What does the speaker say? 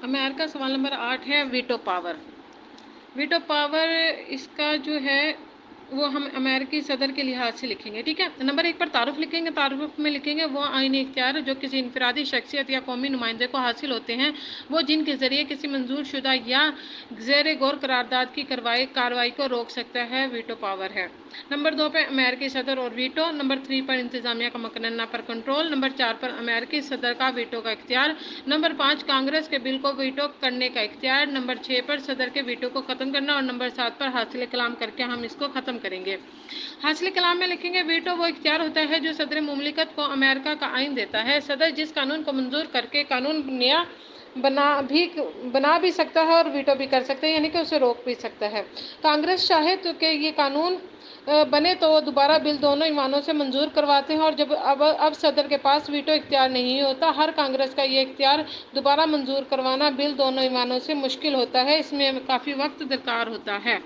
America सवाल number 8 है veto power. Veto power इसका जो है वो हम अमेरिकी सदर के लिहाज से लिखेंगे, ठीक है। नंबर 1 पर तारुफ लिखेंगे। तारुफ में लिखेंगे वो आईनी इख्तियार जो किसी इनफरादी शख्सियत या कौमी नुमाइंदे को हासिल होते हैं, वो जिनके ज़रिए किसी मंजूर शुदा या ज़ेर गौर करारदाद की कार्रवाई को रोक सकता है, वीटो पावर है। नंबर 2 पर अमेरिकी सदर और वीटो। नंबर 3 पर इंतज़ामिया का मकनना पर कंट्रोल। नंबर 4 पर अमेरिकी सदर का वीटो का इख्तियार। नंबर 5 कांग्रेस के बिल को वीटो करने का इख्तियार। नंबर 6 पर सदर के वीटो को ख़त्म करना। और नंबर 7 पर हासिल कलाम करके हम इसको ख़त्म करेंगे। हासिल कलाम में लिखेंगे वीटो वो इख्तियार होता है जो सदर मुमलिकत को अमेरिका का आइन देता है। सदर जिस कानून को मंजूर करके कानून नया बना भी सकता है और वीटो भी कर सकता है, यानी कि उसे रोक भी सकता है। कांग्रेस चाहे तो कि ये कानून बने तो वो दोबारा बिल दोनों ईवानों से मंजूर करवाते हैं, और जब अब सदर के पास वीटो इख्तियार नहीं होता, हर कांग्रेस का ये इख्तियार दोबारा मंजूर करवाना बिल दोनों ईवानों से मुश्किल होता है। इसमें काफ़ी वक्त दरकार होता है।